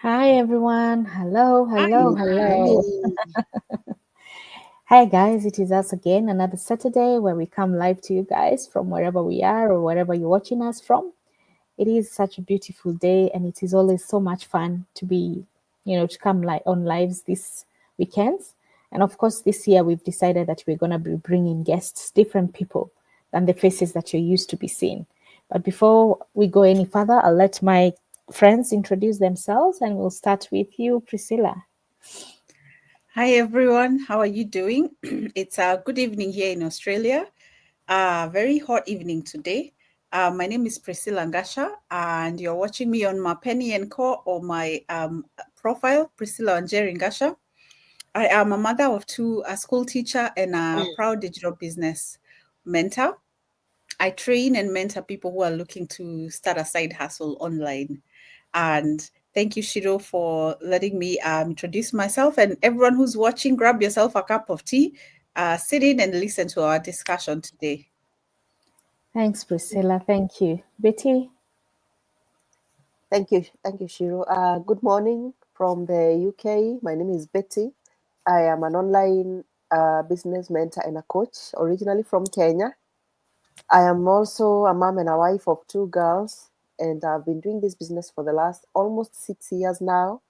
Hi everyone. Hello, hello, Hi. hello. Hi guys, it is us again, another Saturday where we come live to you guys from wherever we are or wherever you're watching us from. It is such a beautiful day and it is always so much fun to be, to come on lives this weekends. And of course, this year we've decided that we're going to be bringing guests, different people than the faces that you're used to be seeing. But before we go any further, I'll let my friends introduce themselves and we'll start with you, Priscilla. Hi, everyone. How are you doing? It's a good evening here in Australia. Very hot evening today. My name is Priscilla Ngasha, and you're watching me on my Penny and Co or my profile, Priscilla Njeri Ngasha. I am a mother of two, a school teacher and a proud digital business mentor. I train and mentor people who are looking to start a side hustle online. And thank you, Shiro, for letting me introduce myself. And everyone who's watching, grab yourself a cup of tea, sit in and listen to our discussion today. Thanks, Priscilla. Thank you. Betty? Thank you, Shiro. Good morning from the UK. My name is Betty. I am an online business mentor and a coach, originally from Kenya. I am also a mom and a wife of two girls, and I've been doing this business for the last almost 6 years now.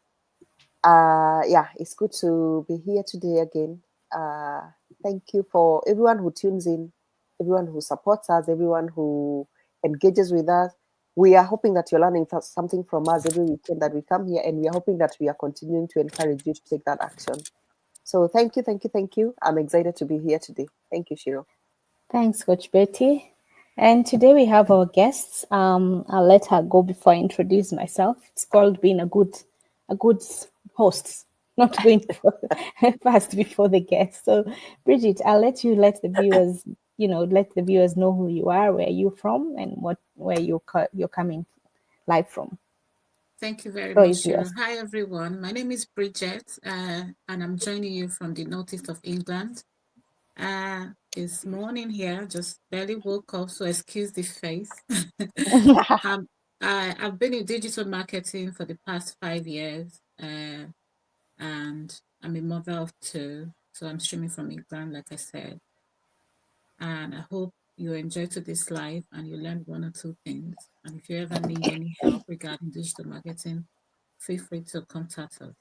Yeah, it's good to be here today again. Uh, Thank you for everyone who tunes in, everyone who supports us, everyone who engages with us. We are hoping that you're learning something from us every weekend that we come here, and we are hoping that we are continuing to encourage you to take that action. So thank you, thank you, thank you. I'm excited to be here today. Thank you, Shiro. Thanks, Coach Betty. And today we have our guests. I'll let her go before I introduce myself. It's called being a good host, not going fast before the guests. So, Bridget, I'll let you let the viewers know who you are, where you're from, and where you're coming live from. Thank you very So much, is Shiro. yours. Hi, everyone. My name is Bridget, and I'm joining you from the northeast of England. It's morning here, just barely woke up, so excuse the face. um, I've been in digital marketing for the past 5 years, and I'm a mother of two, so I'm streaming from England, like I said. And I hope you enjoy today's live and you learn one or two things. And if you ever need any help regarding digital marketing, feel free to contact us.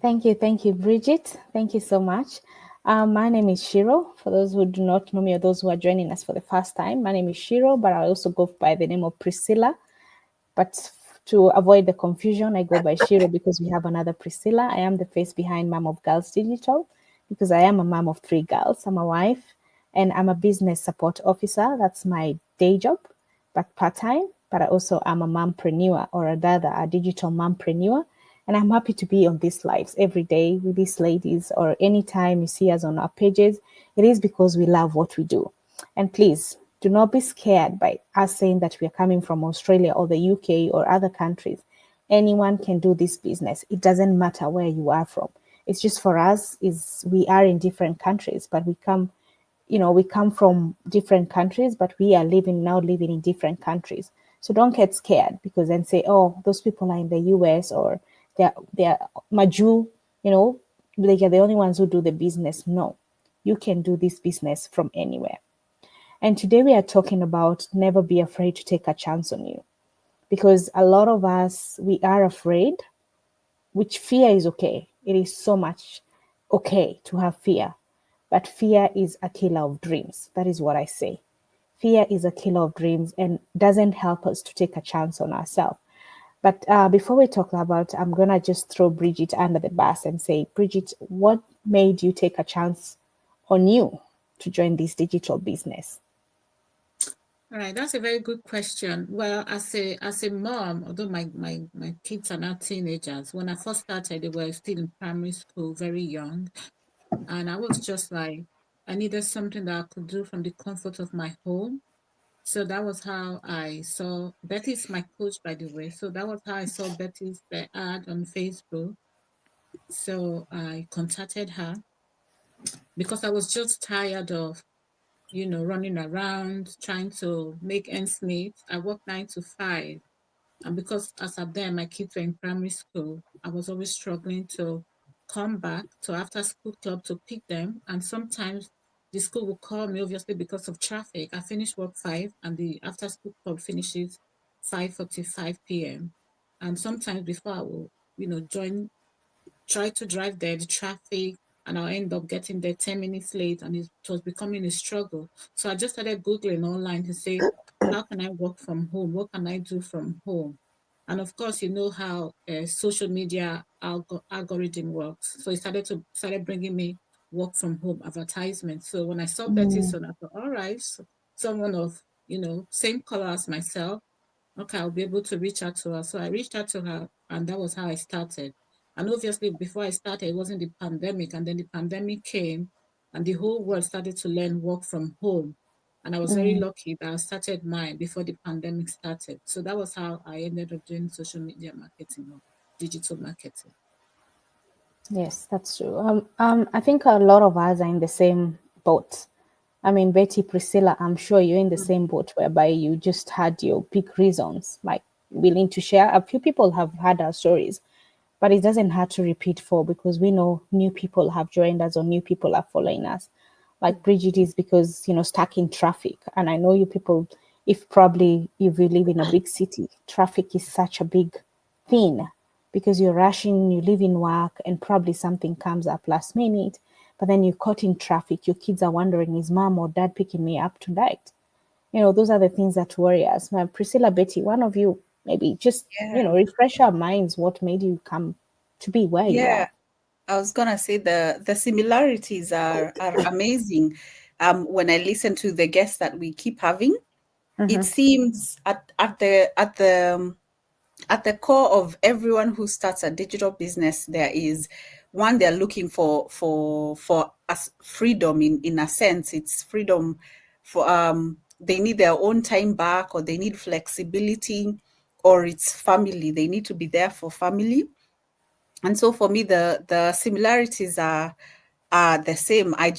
Thank you, Bridget. Thank you so much. My name is Shiro. For those who do not know me or those who are joining us for the first time, my name is Shiro, but I also go by the name of Priscilla. But to avoid the confusion, I go by Shiro because we have another Priscilla. I am the face behind Mom of Girls Digital because I am a mom of three girls. I'm a wife and I'm a business support officer. That's my day job, but part time. But I also am a mompreneur or rather a digital mompreneur. And I'm happy to be on these lives every day with these ladies or anytime you see us on our pages. It is because we love what we do. And please do not be scared by us saying that we are coming from Australia or the UK or other countries. Anyone can do this business. It doesn't matter where you are from. It's just for us is we are in different countries, but we come from different countries, but we are living in different countries. So don't get scared because then say, oh, those people are in the US or they're Maju, you know, they are the only ones who do the business. No, you can do this business from anywhere. And today we are talking about never be afraid to take a chance on you. Because a lot of us, we are afraid, which fear is okay. It is so much okay to have fear. But fear is a killer of dreams. That is what I say. Fear is a killer of dreams and doesn't help us to take a chance on ourselves. But before we talk about, I'm going to just throw Bridget under the bus and say, Bridget, what made you take a chance on you to join this digital business? All right, that's a very good question. Well, as a mom, although my kids are now teenagers, when I first started, they were still in primary school, very young. And I was just like, I needed something that I could do from the comfort of my home. So that was how I saw Betty's my coach, by the way. So that was how I saw Betty's ad on Facebook. So I contacted her because I was just tired of, running around trying to make ends meet. I work 9 to 5. And because as at then my kids were in primary school, I was always struggling to come back to after school club to pick them. And sometimes the school will call me, obviously because of traffic. I finish work 5 and the after school club finishes 5:45 p.m. And sometimes before I will, try to drive there, the traffic, and I'll end up getting there 10 minutes late, and it was becoming a struggle. So I just started Googling online to say, how can I work from home? What can I do from home? And of course, you know how social media algorithm works. So it started bringing me work from home advertisements. So when I saw Betty Mm. Son, I thought, all right, so someone of same color as myself. Okay, I'll be able to reach out to her. So I reached out to her, and that was how I started. And obviously, before I started, it wasn't the pandemic. And then the pandemic came, and the whole world started to learn work from home. And I was very Mm. lucky that I started mine before the pandemic started. So that was how I ended up doing social media marketing or digital marketing. Yes, that's true. I think a lot of us are in the same boat. I mean, Betty, Priscilla, I'm sure you're in the same boat whereby you just had your big reasons, like willing to share. A few people have had our stories, but it doesn't have to repeat for because we know new people have joined us or new people are following us. Like Bridget is because, stuck in traffic. And I know you people, if probably if you live in a big city, traffic is such a big thing because you're rushing, you leave in work, and probably something comes up last minute, but then you're caught in traffic. Your kids are wondering, is mom or dad picking me up tonight? Those are the things that worry us. Now, Priscilla, Betty, one of you maybe just, Yeah. refresh our minds what made you come to be where you Yeah. are. I was gonna say the similarities are amazing. When I listen to the guests that we keep having, it Mm-hmm. seems at the core of everyone who starts a digital business, there is one, they're looking for as freedom in a sense. It's freedom for they need their own time back, or they need flexibility, or it's family. They need to be there for family. And so for me, the similarities are the same. I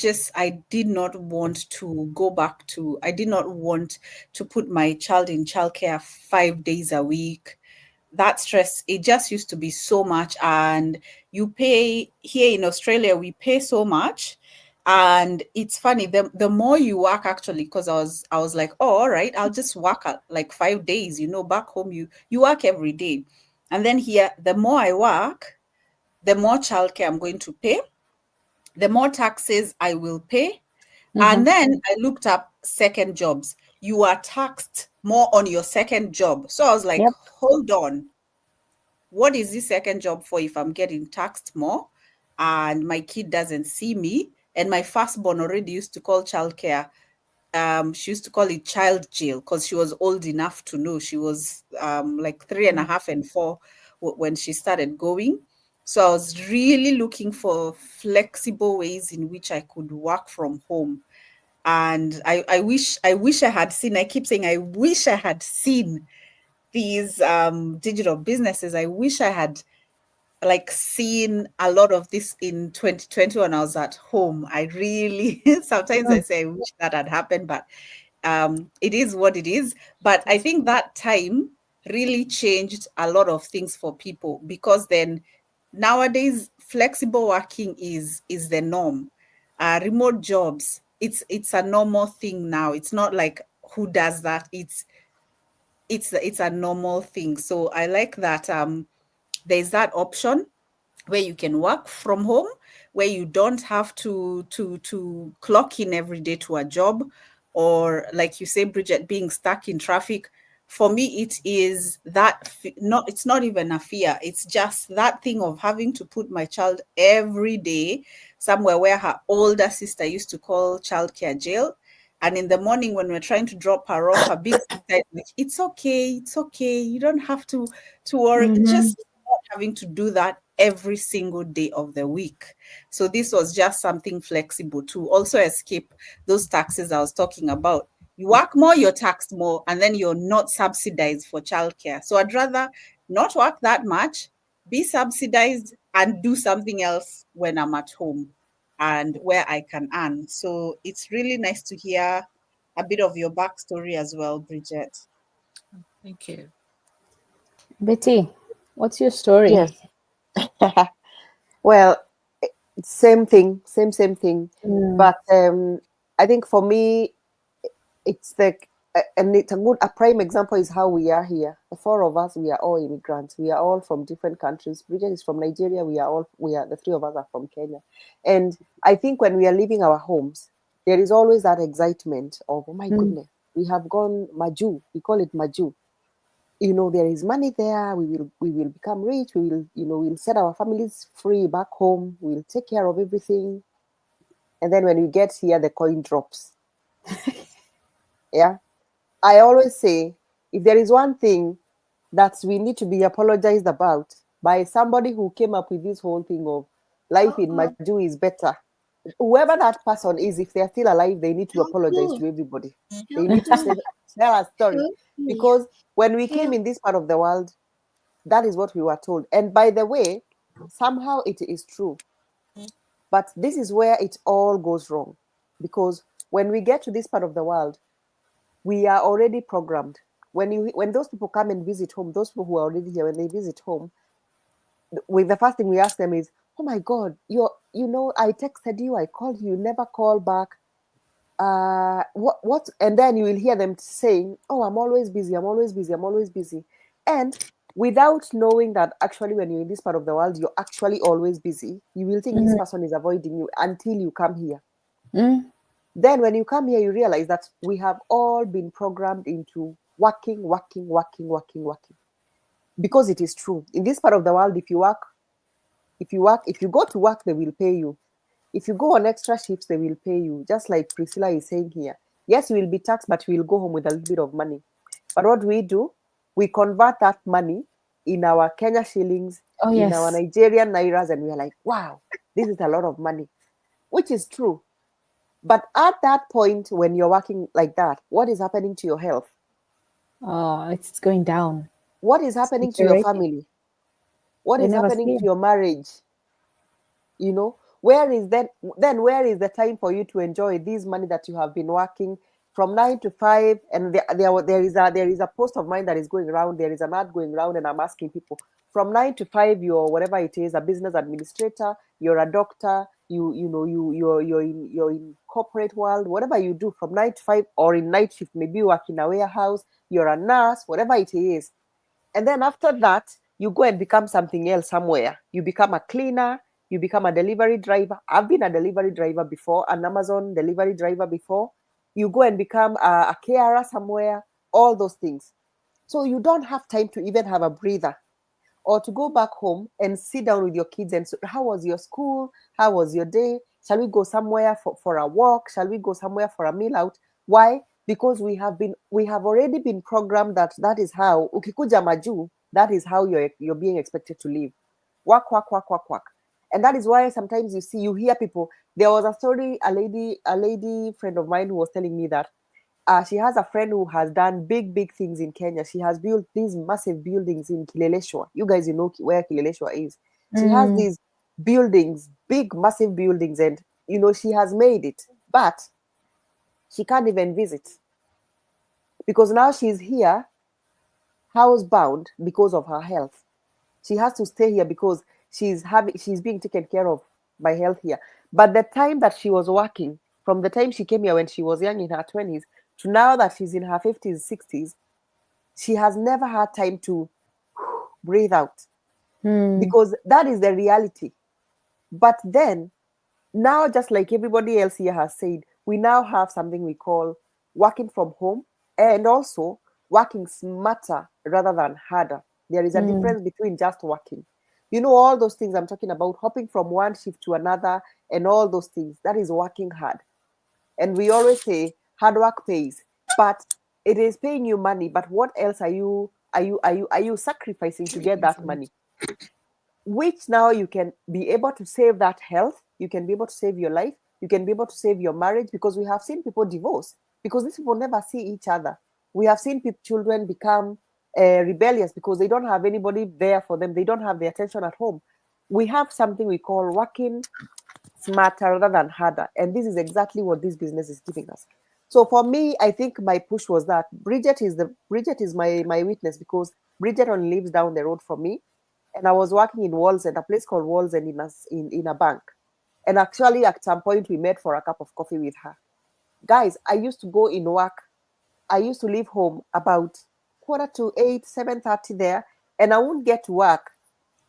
did not want to go back to, I did not want to put my child in childcare 5 days a week. That stress, it just used to be so much. And you pay here in Australia, we pay so much. And it's funny, the more you work, actually, because I was like, oh, all right, I'll just work at like 5 days. Back home you work every day. And then here, the more I work, the more childcare I'm going to pay, the more taxes I will pay. Mm-hmm. And then I looked up second jobs. You are taxed more on your second job. So I was like, Yep. hold on, what is this second job for if I'm getting taxed more and my kid doesn't see me? And my firstborn already used to call childcare. She used to call it child jail because she was old enough to know. She was like 3.5 and 4 when she started going. So I was really looking for flexible ways in which I could work from home. And I wish I had seen, I keep saying, I wish I had seen these digital businesses. I wish I had like seen a lot of this in 2020 when I was at home. I really sometimes I say I wish that had happened, but it is what it is. But I think that time really changed a lot of things for people, because then nowadays flexible working is the norm. Remote jobs, it's a normal thing now. It's not like who does that. It's a normal thing. So I like that there's that option where you can work from home, where you don't have to clock in every day to a job, or like you say, Bridget, being stuck in traffic. For me, it is that not, it's not even a fear. It's just that thing of having to put my child every day somewhere where her older sister used to call childcare jail. And in the morning when we're trying to drop her off, her big sister is like, it's okay. You don't have to worry. Mm-hmm. Just not having to do that every single day of the week. So this was just something flexible to also escape those taxes I was talking about. You work more, you're taxed more, and then you're not subsidized for childcare. So I'd rather not work that much, be subsidized, and do something else when I'm at home and where I can earn. So it's really nice to hear a bit of your backstory as well, Bridget. Thank you. Betty, what's your story? Yes. Well, same thing, same thing. Mm, But I think for me, it's and it's a prime example is how we are here. The four of us, we are all immigrants. We are all from different countries. Bridget is from Nigeria. The three of us are from Kenya. And I think when we are leaving our homes, there is always that excitement of, oh my mm, goodness, we have gone Maju. We call it Maju. There is money there. We will become rich. We'll set our families free back home. We'll take care of everything. And then when we get here, the coin drops. Yeah. I always say, if there is one thing that we need to be apologized about by somebody who came up with this whole thing of life in Maju is better, whoever that person is, if they're still alive, they need to apologize to everybody. They need to tell a story. Because when we came in this part of the world, that is what we were told. And by the way, somehow it is true. But this is where it all goes wrong. Because when we get to this part of the world, we are already programmed. When those people come and visit home, those people who are already here, when they visit home, with the first thing we ask them is, "Oh my God, I texted you, I called you, never call back. What?" And then you will hear them saying, "Oh, I'm always busy. I'm always busy. I'm always busy," and without knowing that actually, when you're in this part of the world, you're actually always busy. You will think this person is avoiding you until you come here. mm, Then when you come here, you realize that we have all been programmed into working. Because it is true. In this part of the world, if you go to work, they will pay you. If you go on extra shifts, they will pay you. Just like Priscilla is saying here. Yes, you will be taxed, but you will go home with a little bit of money. But what do? We convert that money in our Kenya shillings, oh, in our yes. Nigerian nairas, and we are like, wow, this is a lot of money, which is true. But at that point, when you're working like that, what is happening to your health? Oh, it's going down. What is happening to your Deteriorating. family? What We is never happening see to it. your marriage? Where is where is the time for you to enjoy this money that you have been working from 9 to 5? And there is a post of mine that is going around. There is an ad going around, and I'm asking people, from 9 to 5, you're whatever it is, a business administrator, you're a doctor, you're in corporate world, whatever you do from 9 to 5, or in night shift, maybe you work in a warehouse, you're a nurse, whatever it is. And then after that, you go and become something else somewhere. You become a cleaner, you become a delivery driver. I've been a delivery driver before, an Amazon delivery driver before. You go and become a carer somewhere, all those things. So you don't have time to even have a breather or to go back home and sit down with your kids and say, how was your school? How was your day? Shall we go somewhere for a walk? Shall we go somewhere for a meal out? Why? Because we have already been programmed that is how ukikuja Maju, that is how you're being expected to live. Work. And that is why sometimes you hear people. There was a story, a lady friend of mine who was telling me that she has a friend who has done big things in Kenya. She has built these massive buildings in Kileleshwa. You guys, know where Kileleshwa is. She has these buildings, big, massive buildings, and she has made it, but she can't even visit because now she's here, housebound because of her health. She has to stay here because she's being taken care of by health here. But the time that she was working, from the time she came here when she was young in her 20s to now that she's in her 50s, 60s, she has never had time to breathe out because that is the reality. But then now, just like everybody else here has said, we now have something we call working from home and also working smarter rather than harder. There is a difference between just working. All those things I'm talking about, hopping from one shift to another and all those things, that is working hard. And we always say hard work pays, but it is paying you money. But what else are you sacrificing to get that money? Which now you can be able to save that health, you can be able to save your life, you can be able to save your marriage, because we have seen people divorce because these people never see each other. We have seen children become rebellious because they don't have anybody there for them. They don't have the attention at home. We have something we call working smarter rather than harder. And this is exactly what this business is giving us. So for me, I think my push was that Bridget is my witness, because Bridget only lives down the road from me, and I was working in Wallsend, a place called Wallsend in a bank. And actually, at some point, we met for a cup of coffee with her. Guys, I used to go in work. I used to leave home about 7:45, 7:30 there, and I wouldn't get to work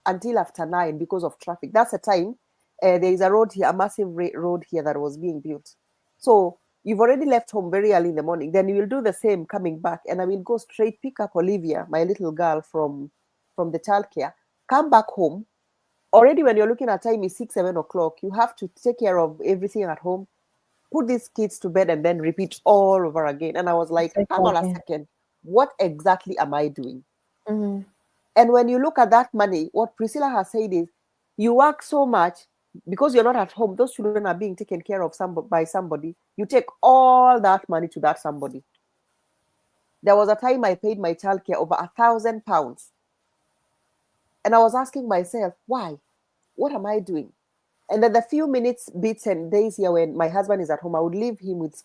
until after 9 because of traffic. That's the time. There is a road here, a massive road here that was being built. So you've already left home very early in the morning. Then you will do the same coming back, and I will go straight pick up Olivia, my little girl, from the childcare, come back home. Already, when you're looking at time is 6, 7 o'clock, you have to take care of everything at home, put these kids to bed, and then repeat all over again. And I was like, hang on a second, what exactly am I doing? Mhm. And when you look at that money, what Priscilla has said is, you work so much because you're not at home. Those children are being taken care of by somebody. You take all that money to that somebody. There was a time I paid my childcare over £1,000. And I was asking myself, why? What am I doing? And then the few minutes, bits and days here when my husband is at home, I would leave him with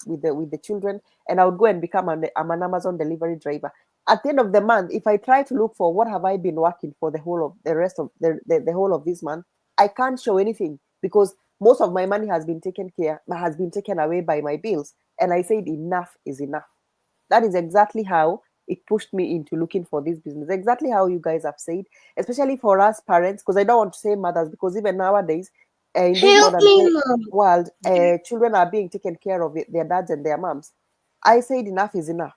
the children, and I would go and become I'm an Amazon delivery driver. At the end of the month, if I try to look for what have I been working for the whole of the rest of the whole of this month, I can't show anything, because most of my money has been taken away by my bills. And I said, enough is enough. That is exactly how it pushed me into looking for this business. Exactly how you guys have said, especially for us parents, because I don't want to say mothers, because even nowadays, in this modern world, children are being taken care of their dads and their moms. I said, enough is enough.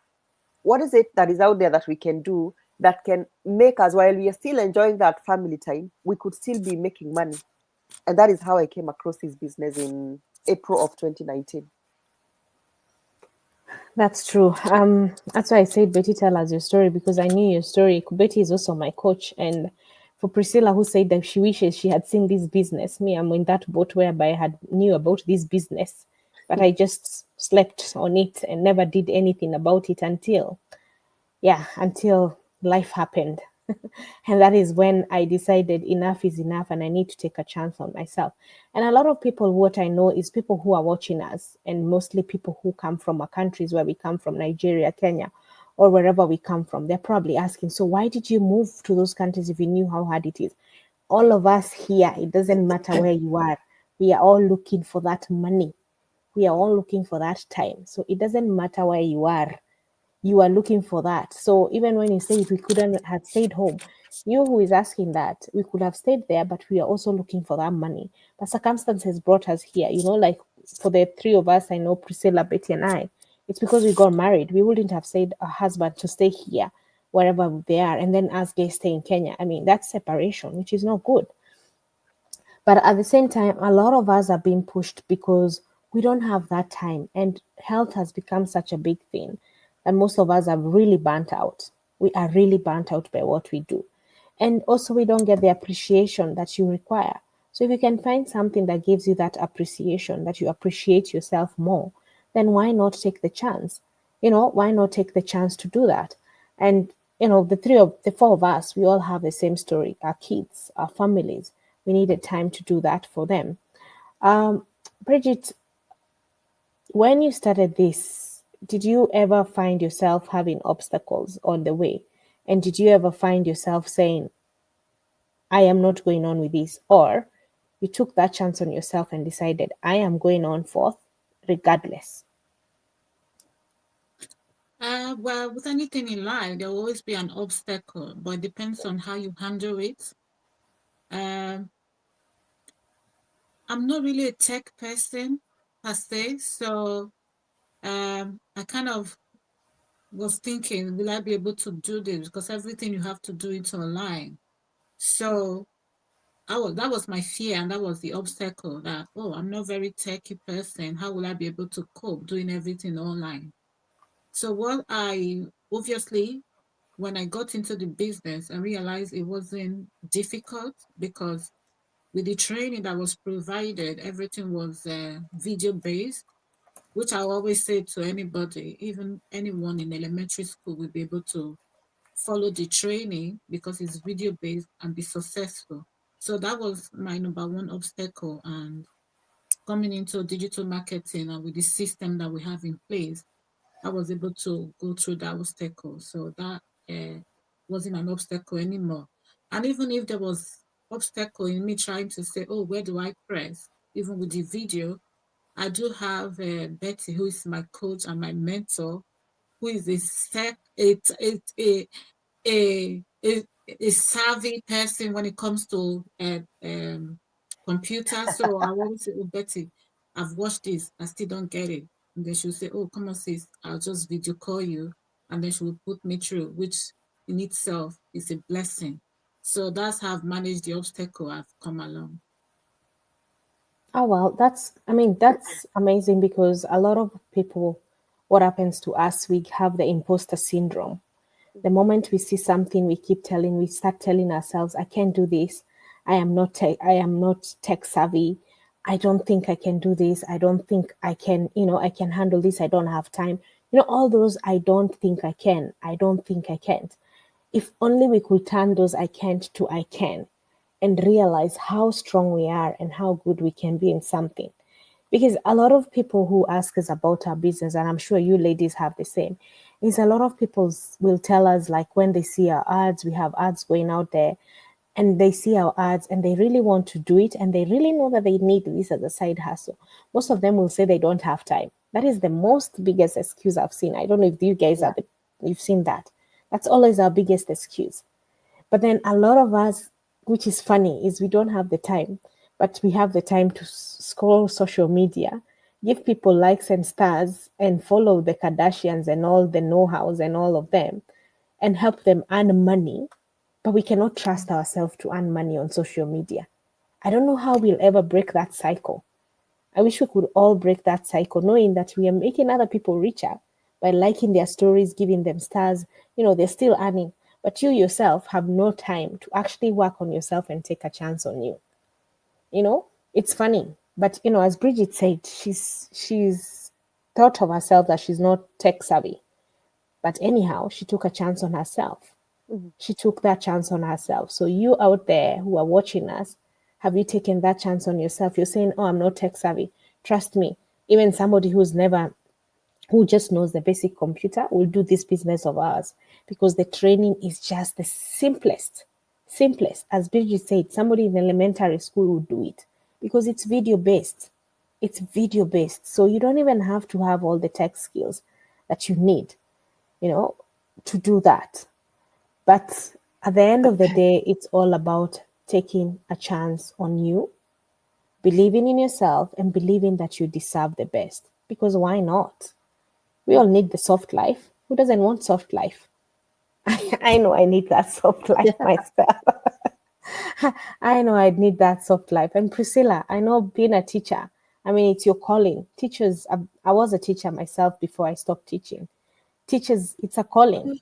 What is it that is out there that we can do that can make us, while we are still enjoying that family time, we could still be making money? And that is how I came across this business in April of 2019. That's true. That's why I said, Betty, tell us your story, because I knew your story. Betty is also my coach. And for Priscilla, who said that she wishes she had seen this business, me, I'm in that boat whereby I had knew about this business, but I just slept on it and never did anything about it until life happened. And that is when I decided enough is enough and I need to take a chance on myself. And a lot of people, what I know is people who are watching us, and mostly people who come from our countries where we come from, Nigeria, Kenya, or wherever we come from. They're probably asking, so why did you move to those countries if you knew how hard it is? All of us here, it doesn't matter where you are, we are all looking for that money. We are all looking for that time. So it doesn't matter where you are looking for that. So even when you say we couldn't have stayed home, you who is asking that, we could have stayed there, but we are also looking for that money. But circumstances brought us here. Like for the three of us, I know Priscilla, Betty, and I, it's because we got married. We wouldn't have said a husband to stay here wherever they are, and then us guys stay in Kenya. I mean, that's separation, which is not good. But at the same time, a lot of us are being pushed because we don't have that time. And health has become such a big thing that most of us are really burnt out. We are really burnt out by what we do. And also, we don't get the appreciation that you require. So, if you can find something that gives you that appreciation, that you appreciate yourself more, then why not take the chance? Why not take the chance to do that? And the four of us, we all have the same story: our kids, our families. We needed time to do that for them. Bridget, when you started this, did you ever find yourself having obstacles on the way? And did you ever find yourself saying, I am not going on with this? Or you took that chance on yourself and decided, I am going on forth regardless? Well, with anything in life, there will always be an obstacle, but it depends on how you handle it. Um, I'm not really a tech person per se, so I kind of was thinking, will I be able to do this? Because everything you have to do it online. So that was my fear, and that was the obstacle, that, I'm not very techy person. How will I be able to cope doing everything online? So obviously, when I got into the business, I realized it wasn't difficult, because with the training that was provided, everything was video based, which I always say to anybody, even anyone in elementary school will be able to follow the training because it's video based and be successful. So that was my number one obstacle. And coming into digital marketing and with the system that we have in place, I was able to go through that obstacle. So that wasn't an obstacle anymore. And even if there was obstacle in me trying to say, oh, where do I press? Even with the video, I do have Betty, who is my coach and my mentor, who is a savvy person when it comes to computers. So I always say, oh, Betty, I've watched this, I still don't get it. And then she'll say, oh, come on, sis, I'll just video call you. And then she will put me through, which in itself is a blessing. So that's how I've managed the obstacle I've come along. Oh, well, that's amazing because a lot of people, what happens to us, we have the imposter syndrome. The moment we see something, we start telling ourselves, I can't do this. I am not tech savvy. I don't think I can do this. I don't think I can, I can handle this. I don't have time. All those I don't think I can. I don't think I can't. If only we could turn those I can't to I can and realize how strong we are and how good we can be in something. Because a lot of people who ask us about our business, and I'm sure you ladies have the same, is a lot of people will tell us, like, when they see our ads, we have ads going out there, and they see our ads and they really want to do it and they really know that they need this as a side hustle. Most of them will say they don't have time. That is the most biggest excuse I've seen. I don't know if you guys you've seen that. That's always our biggest excuse. But then a lot of us, which is funny, is we don't have the time, but we have the time to scroll social media, give people likes and stars, and follow the Kardashians and all the know-hows and all of them, and help them earn money. But we cannot trust ourselves to earn money on social media. I don't know how we'll ever break that cycle. I wish we could all break that cycle, knowing that we are making other people richer by liking their stories, giving them stars. They're still earning. But you yourself have no time to actually work on yourself and take a chance on you. It's funny. But, as Bridget said, she's thought of herself that she's not tech savvy. But anyhow, she took a chance on herself. Mhm. She took that chance on herself. So you out there who are watching us, have you taken that chance on yourself? You're saying, oh, I'm not tech savvy. Trust me, even somebody who just knows the basic computer will do this business of ours because the training is just the simplest. As Bridget said, somebody in elementary school would do it because it's video based. So you don't even have to have all the tech skills that you need, to do that. But at the end of the day, it's all about taking a chance on you, believing in yourself, and believing that you deserve the best. Because why not? We all need the soft life. Who doesn't want soft life? I know I need that soft life myself. I know I'd need that soft life. And Priscilla, I know being a teacher, it's your calling. Teachers, I was a teacher myself before I stopped teaching. Teachers, it's a calling.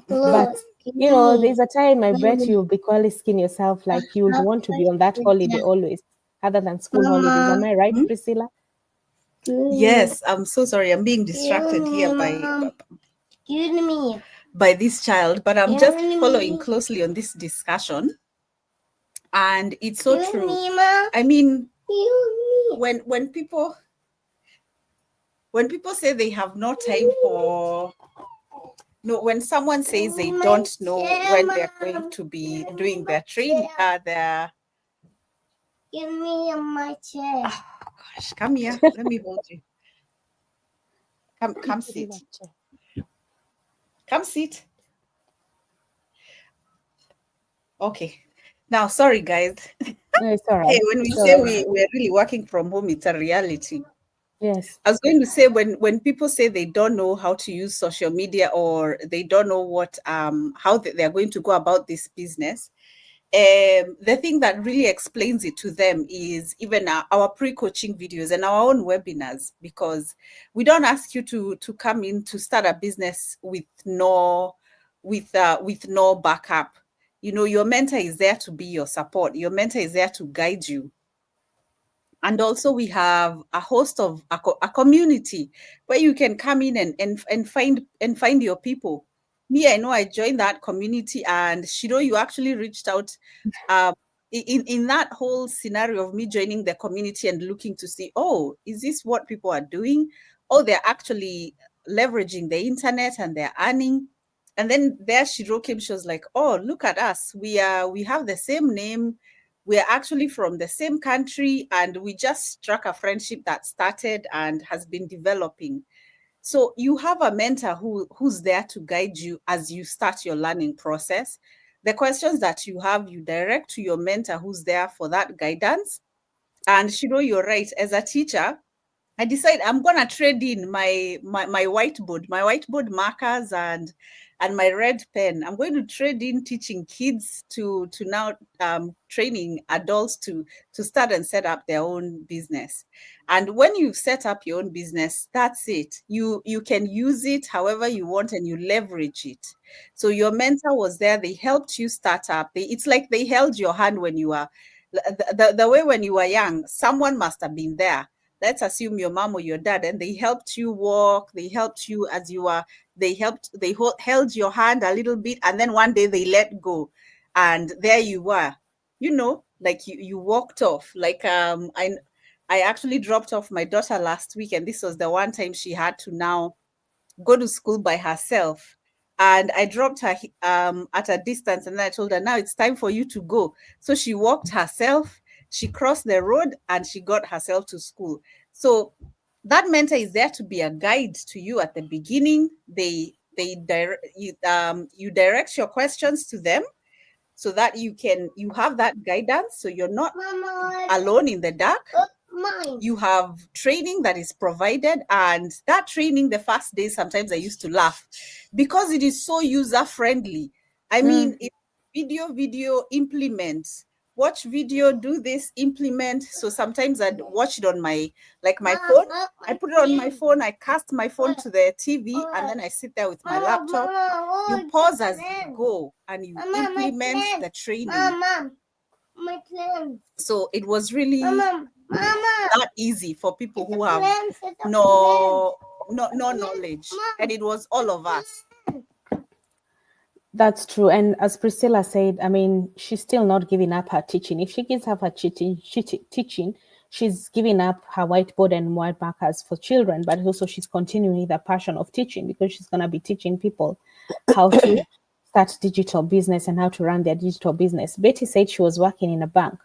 But there's a time I bet you'll be calling yourself, like you would want to be on that holiday always, other than school holidays. Am I right, Priscilla? Yes, I'm so sorry. I'm being distracted here by this child, but I'm just following closely on this discussion. And it's so true. I mean, when people say they have no time for when someone says they don't know when they're going to be doing their training, Give me my chair. Oh, gosh, come here. Let me hold you. Come sit. Come sit. Okay. Now, sorry, guys. No, it's all right. Hey, when we say we're really working from home, it's a reality. Yes. I was going to say when people say they don't know how to use social media or they don't know what how they're going to go about this business, the thing that really explains it to them is even our pre-coaching videos and our own webinars, because we don't ask you to come in to start a business with no backup. Your mentor is there to be your support. Your mentor is there to guide you. And also we have a host of a community where you can come in and find your people. Me, I know I joined that community, and Shiro, you actually reached out in that whole scenario of me joining the community and looking to see, oh, is this what people are doing? Oh, they're actually leveraging the internet and they're earning. And then there Shiro came, she was like, oh, look at us. We have the same name. We're actually from the same country, and we just struck a friendship that started and has been developing. So you have a mentor who's there to guide you as you start your learning process. The questions that you have, you direct to your mentor who's there for that guidance. And Shiro, you're right. As a teacher, I decided I'm gonna trade in my whiteboard markers and my red pen. I'm going to trade in teaching kids to now training adults to start and set up their own business. And when you set up your own business, that's it. You can use it however you want and you leverage it. So your mentor was there. They helped you start up. It's like they held your hand when you were the way when you were young. Someone must have been there. Let's assume your mom or your dad, and they helped you walk. They helped you as you were. They held your hand a little bit, and then one day they let go, and there you were. Like you walked off. Like I actually dropped off my daughter last week, and this was the one time she had to now go to school by herself. And I dropped her at a distance, and then I told her, now it's time for you to go. So she walked herself, she crossed the road, and she got herself to school. So that mentor is there to be a guide to you at the beginning. You direct your questions to them so that you have that guidance, so you're not alone in the dark. You have training that is provided, and that training, the first day, sometimes I used to laugh because it is so user friendly. I mean, it's video implement, watch video, do this, implement. So sometimes I'd watch it on my phone. I put it on my phone, I cast my phone to the TV, and then I sit there with my laptop. You pause as you go and you implement the training. So it was really not easy for people who have no knowledge, and it was all of us. That's true. And as Priscilla said, I mean, she's still not giving up her teaching. If she gives up her teaching, she's giving up her whiteboard and white markers for children, but also she's continuing the passion of teaching, because she's going to be teaching people how to start digital business and how to run their digital business. Betty said she was working in a bank.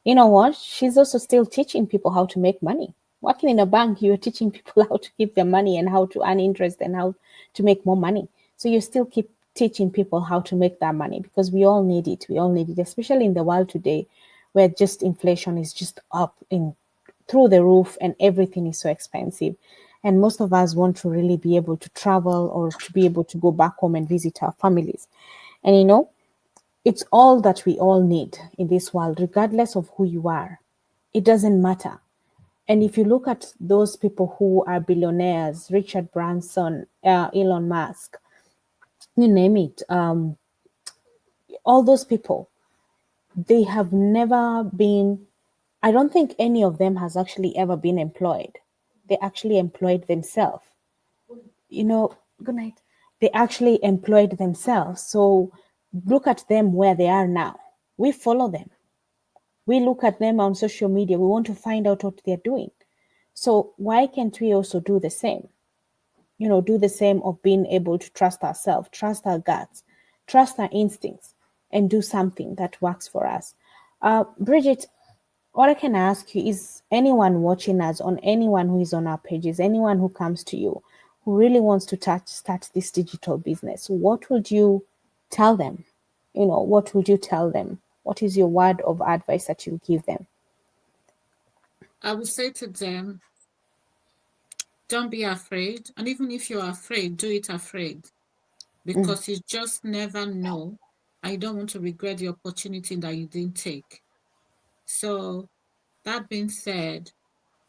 You know what? She's also still teaching people how to make money. Working in a bank, you're teaching people how to keep their money and how to earn interest and how to make more money. So you still keep teaching people how to make that money, because we all need it. We all need it, especially in the world today where just inflation is just up through the roof and everything is so expensive. And most of us want to really be able to travel or to be able to go back home and visit our families. And it's all that we all need in this world, regardless of who you are. It doesn't matter. And if you look at those people who are billionaires, Richard Branson, Elon Musk, you name it, all those people, they have never been, I don't think any of them has actually ever been employed. They actually employed themselves. Good night. They actually employed themselves. So look at them where they are now. We follow them. We look at them on social media. We want to find out what they're doing. So why can't we also do the same? Do the same of being able to trust ourselves, trust our guts, trust our instincts, and do something that works for us. Bridget, what I can ask you is, anyone watching us, on anyone who is on our pages, anyone who comes to you, who really wants to start this digital business, what would you tell them? What would you tell them? What is your word of advice that you give them? I would say to them, don't be afraid. And even if you're afraid, do it afraid. Because you just never know. I don't want to regret the opportunity that you didn't take. So that being said,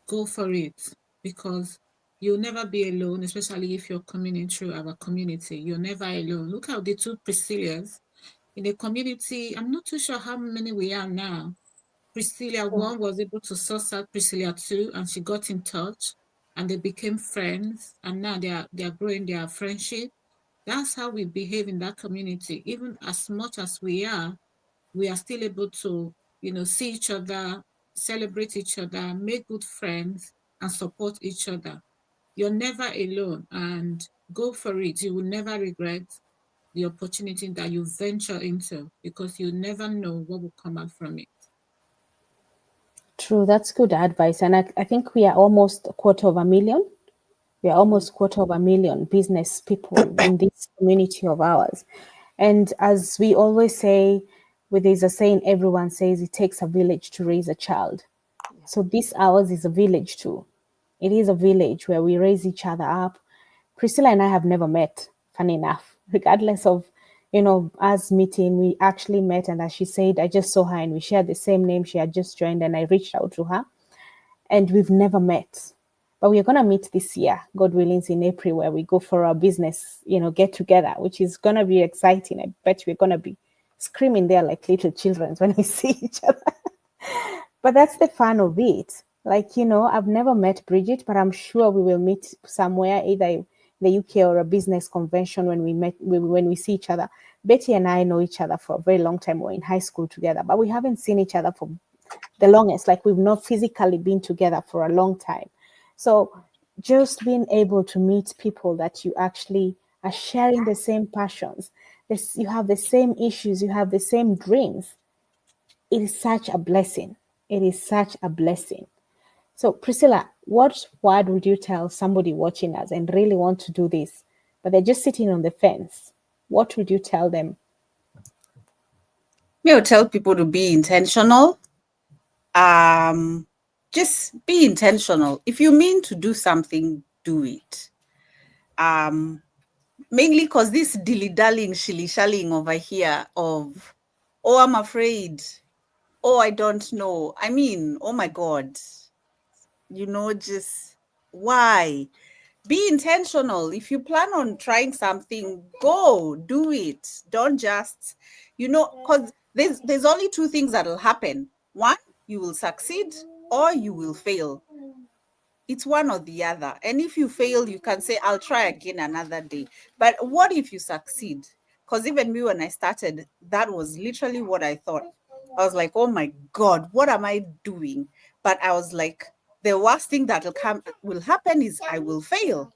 go for it, because you'll never be alone, especially if you're coming in through our community. You're never alone. Look how the two Priscillas in the community, I'm not too sure how many we are now. Priscilla 1 was able to source out Priscilla 2, and she got in touch, and they became friends, and now they are growing their friendship. That's how we behave in that community. Even as much as we are still able to see each other, celebrate each other, make good friends, and support each other. You're never alone, and go for it. You will never regret the opportunity that you venture into, because you never know what will come out from it. True, that's good advice. And I think we are almost a quarter of a million. We are almost quarter of a million business people in this community of ours. And as we always say, there's a saying everyone says, it takes a village to raise a child. So this ours is a village too. It is a village where we raise each other up. Priscilla and I have never met, funny enough, regardless of, us meeting, we actually met. And as she said, I just saw her and we shared the same name. She had just joined and I reached out to her and we've never met. But we are going to meet this year, God willing, in April, where we go for our business, get together, which is going to be exciting. I bet we're going to be screaming there like little children when we see each other. But that's the fun of it. Like, I've never met Bridget, but I'm sure we will meet somewhere, either in the UK or a business convention when we see each other. Betty and I know each other for a very long time. We're in high school together, but we haven't seen each other for the longest. Like, we've not physically been together for a long time. So just being able to meet people that you actually are sharing the same passions, you have the same issues, you have the same dreams. It is such a blessing. It is such a blessing. So, Priscilla, what word would you tell somebody watching us and really want to do this, but they're just sitting on the fence? What would you tell them? Me would tell people to be intentional. Just be intentional. If you mean to do something, do it. Mainly because this dilly-dallying, shilly-shallying over here of, oh, I'm afraid, oh, I don't know. I mean, oh my God, just why? Be intentional. If you plan on trying something, go do it. Don't just, because there's only two things that will happen. One, you will succeed or you will fail. It's one or the other. And if you fail, you can say, I'll try again another day. But what if you succeed? Because even me, when I started, that was literally what I thought. I was like, oh my God, what am I doing? But I was like, the worst thing that will happen is I will fail.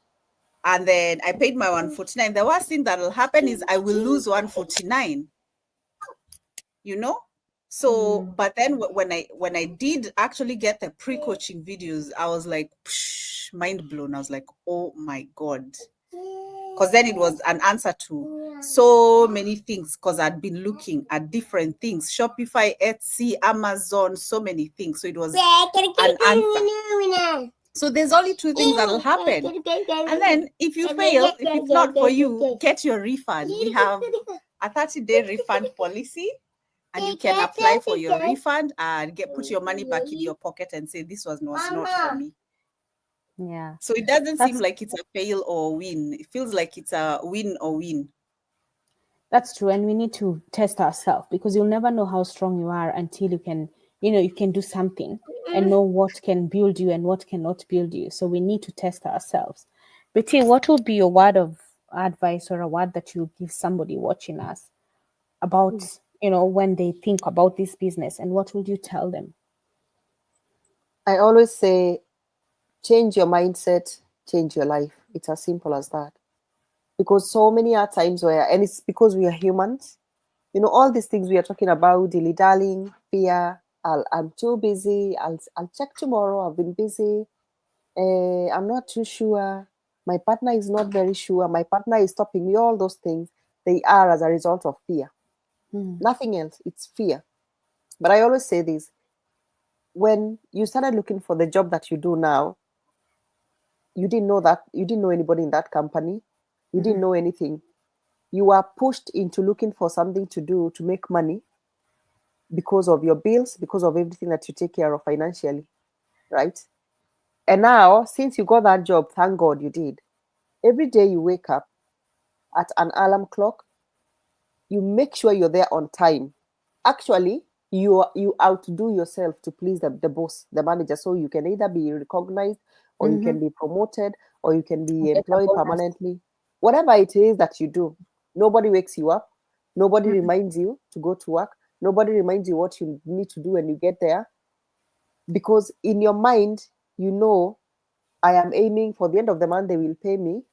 And then I paid my 149. The worst thing that will happen is I will lose 149. So, but then when I did actually get the pre-coaching videos, I was like, mind blown. I was like, oh my God. Because then it was an answer to so many things, because I'd been looking at different things, Shopify, Etsy, Amazon, so many things. So it was an answer. So there's only two things that will happen. And then if you fail, if it's not for you, get your refund. We have a 30-day refund policy. And you can apply for your refund and put your money back in your pocket and say, this was not for me. Yeah. So it doesn't seem like it's a fail or win. It feels like it's a win or win. That's true. And we need to test ourselves, because you'll never know how strong you are until you can, you can do something and know what can build you and what cannot build you. So we need to test ourselves. Betty, what would be your word of advice or a word that you give somebody watching us about, when they think about this business, and what would you tell them? I always say, change your mindset, change your life. It's as simple as that. Because so many are times where, and it's because we are humans, all these things we are talking about, dilly-dallying, fear, I'm too busy, I'll check tomorrow, I've been busy, I'm not too sure, my partner is not very sure, my partner is stopping me, all those things, they are as a result of fear. Nothing else, it's fear. But I always say this, when you started looking for the job that you do now, you didn't know anybody in that company, you didn't know anything. You are pushed into looking for something to do to make money because of your bills, because of everything that you take care of financially, right? And now, since you got that job, thank God you did. Every day you wake up at an alarm clock, you make sure you're there on time. Actually, you outdo yourself to please the boss, the manager, so you can either be recognized or you can be promoted or you can be employed permanently. Whatever it is that you do, nobody wakes you up. Nobody reminds you to go to work. Nobody reminds you what you need to do when you get there. Because in your mind, you know, I am aiming for the end of the month, they will pay me.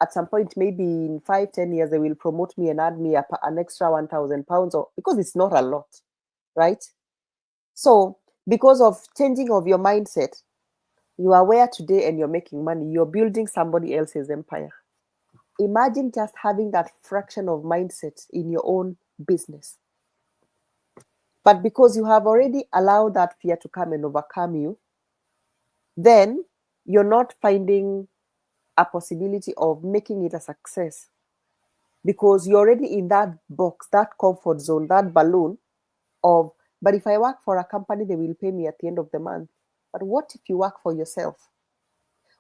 At some point, maybe in 5-10 years, they will promote me and add me an extra £1,000, or because it's not a lot, right? So because of changing of your mindset, you are where today and you're making money. You're building somebody else's empire. Imagine just having that fraction of mindset in your own business. But because you have already allowed that fear to come and overcome you, then you're not finding a possibility of making it a success, because you're already in that box, that comfort zone, that balloon of, but if I work for a company, they will pay me at the end of the month. But what if you work for yourself?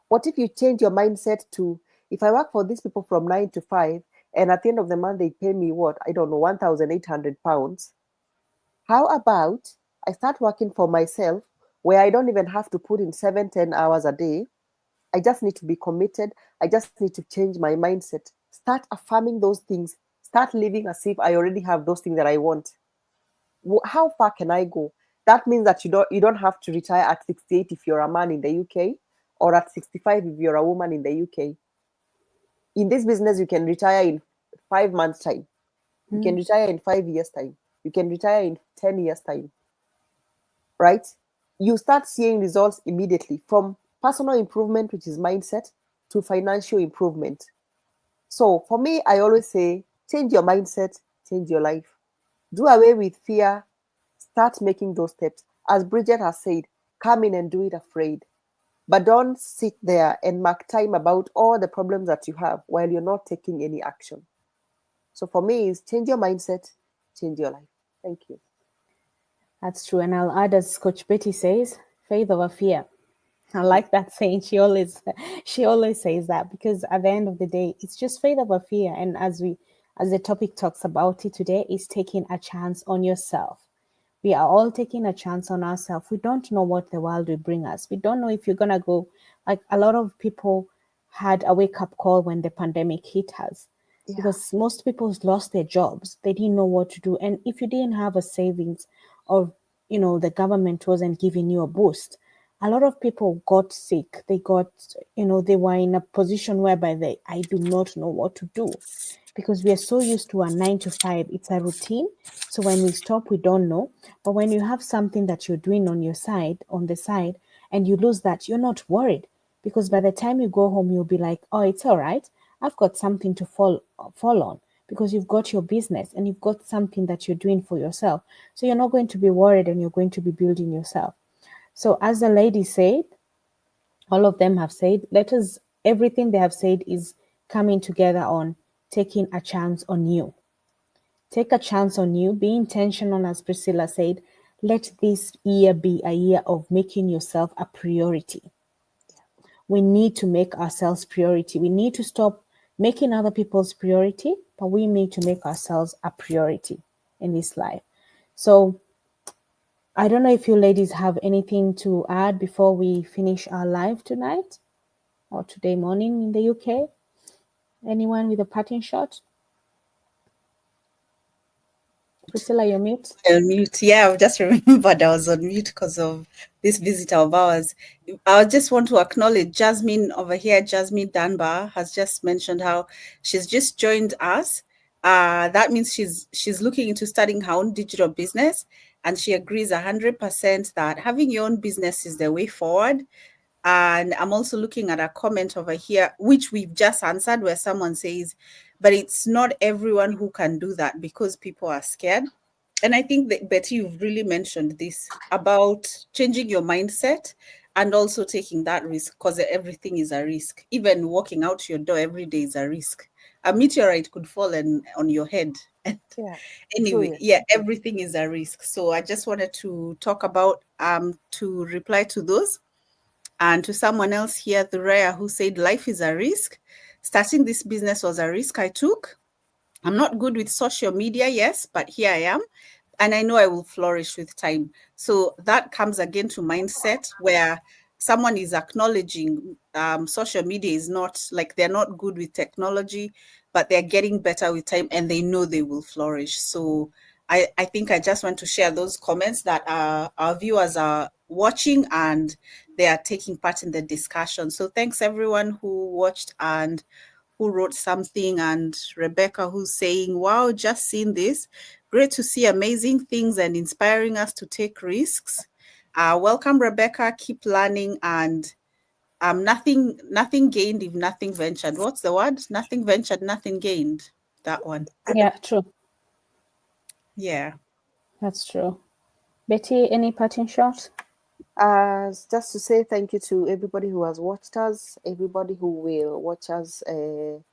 What if you change your mindset to, if I work for these people from 9 to 5, and at the end of the month, they pay me what? I don't know, £1,800. How about I start working for myself, where I don't even have to put in 7-10 hours a day. I just need to be committed. I just need to change my mindset. Start affirming those things. Start living as if I already have those things that I want. How far can I go? That means that you don't have to retire at 68 if you're a man in the UK, or at 65 if you're a woman in the UK. In this business, you can retire in 5 months' time. You can retire in 5 years' time. You can retire in 10 years' time. Right? You start seeing results immediately, from personal improvement, which is mindset, to financial improvement. So for me, I always say, change your mindset, change your life. Do away with fear. Start making those steps. As Bridget has said, come in and do it afraid. But don't sit there and mark time about all the problems that you have while you're not taking any action. So for me, it's change your mindset, change your life. Thank you. That's true. And I'll add, as Coach Betty says, faith over fear. I like that saying. She always says that, because at the end of the day, it's just faith over fear. And as the topic talks about it today, is taking a chance on yourself. We are all taking a chance on ourselves. We don't know what the world will bring us. We don't know if you're gonna go, like a lot of people had a wake-up call when the pandemic hit us. Yeah. Because most people lost their jobs. They didn't know what to do. And if you didn't have a savings, or the government wasn't giving you a boost, a lot of people got sick. They got, they were in a position whereby I do not know what to do, because we are so used to a 9 to 5. It's a routine. So when we stop, we don't know. But when you have something that you're doing on the side, and you lose that, you're not worried, because by the time you go home, you'll be like, oh, it's all right. I've got something to fall on, because you've got your business and you've got something that you're doing for yourself. So you're not going to be worried, and you're going to be building yourself. So as the lady said, all of them have said, everything they have said is coming together on taking a chance on you. Take a chance on you. Be intentional, as Priscilla said. Let this year be a year of making yourself a priority. We need to make ourselves priority. We need to stop making other people's priority, but we need to make ourselves a priority in this life. So I don't know if you ladies have anything to add before we finish our live tonight or today morning in the UK. Anyone with a parting shot? Priscilla, you're mute. On mute. Yeah, I've just remembered I was on mute because of this visitor of ours. I just want to acknowledge Jasmine over here. Jasmine Dunbar has just mentioned how she's just joined us. That means she's looking into starting her own digital business, and she agrees 100% that having your own business is the way forward. And I'm also looking at a comment over here, which we've just answered, where someone says, but it's not everyone who can do that because people are scared. And I think that, Betty, you've really mentioned this about changing your mindset and also taking that risk, because everything is a risk. Even walking out your door every day is a risk. A meteorite could fall on your head. Yeah. Anyway, True. yeah, everything is a risk. So I just wanted to talk about, to reply to those. And to someone else here, Thuraya, who said, life is a risk. Starting this business was a risk I took. I'm not good with social media, yes, but here I am. And I know I will flourish with time. So that comes again to mindset, where someone is acknowledging social media is not, like, they're not good with technology, but they're getting better with time, and they know they will flourish. So I think I just want to share those comments that our viewers are watching and they are taking part in the discussion. So thanks everyone who watched and who wrote something, and Rebecca who's saying, wow, just seen this. Great to see amazing things and inspiring us to take risks. Welcome, Rebecca. Keep learning, and nothing gained if nothing ventured. What's the word? Nothing ventured, nothing gained. That one. Yeah, true. Yeah. That's true. Betty, any parting shot? Just to say thank you to everybody who has watched us, everybody who will watch us on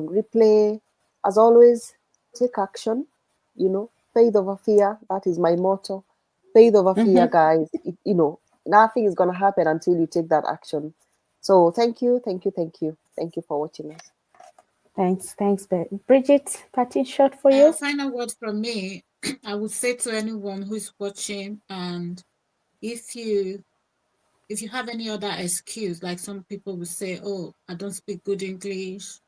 replay. As always, take action. Faith over fear. That is my motto. Faith over fear, guys. Nothing is gonna happen until you take that action. So thank you for watching us. Thanks, Bridget. Parting shot for you. Final word from me. I would say to anyone who's watching, and if you have any other excuse, like some people will say, oh, I don't speak good English,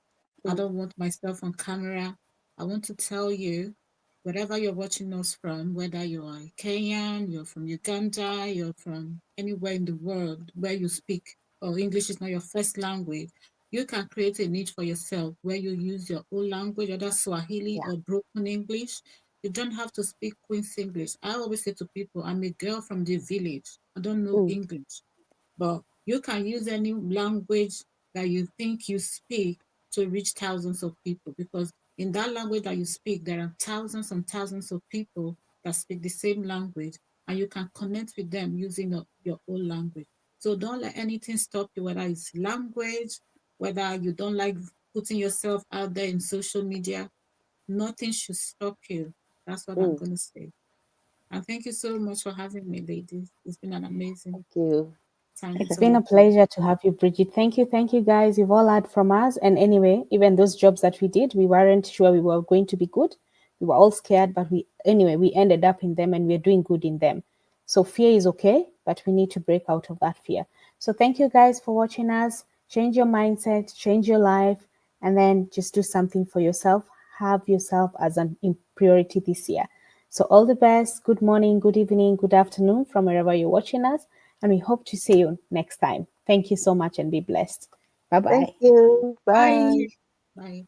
I don't want myself on camera. I want to tell you, wherever you're watching us from, whether you are Kenyan, you're from Uganda, you're from anywhere in the world where you speak or English is not your first language, you can create a niche for yourself where you use your own language, either Swahili or broken English. You don't have to speak Queen's English. I always say to people, I'm a girl from the village. I don't know English. But you can use any language that you think you speak to reach thousands of people, because in that language that you speak, there are thousands and thousands of people that speak the same language, and you can connect with them using your own language. So don't let anything stop you, whether it's language, whether you don't like putting yourself out there in social media. Nothing should stop you. That's what I'm going to say. And thank you so much for having me, ladies. It's been an amazing time. It's been a pleasure to have you, Bridget. Thank you, guys. You've all heard from us. And anyway, even those jobs that we did, we weren't sure we were going to be good. We were all scared, but we ended up in them and we're doing good in them. So fear is okay, but we need to break out of that fear. So thank you guys for watching us. Change your mindset, change your life, and then just do something for yourself. Have yourself as a priority this year. So all the best. Good morning, good evening, good afternoon from wherever you're watching us. And we hope to see you next time. Thank you so much and be blessed. Bye-bye. Thank you. Bye. Bye.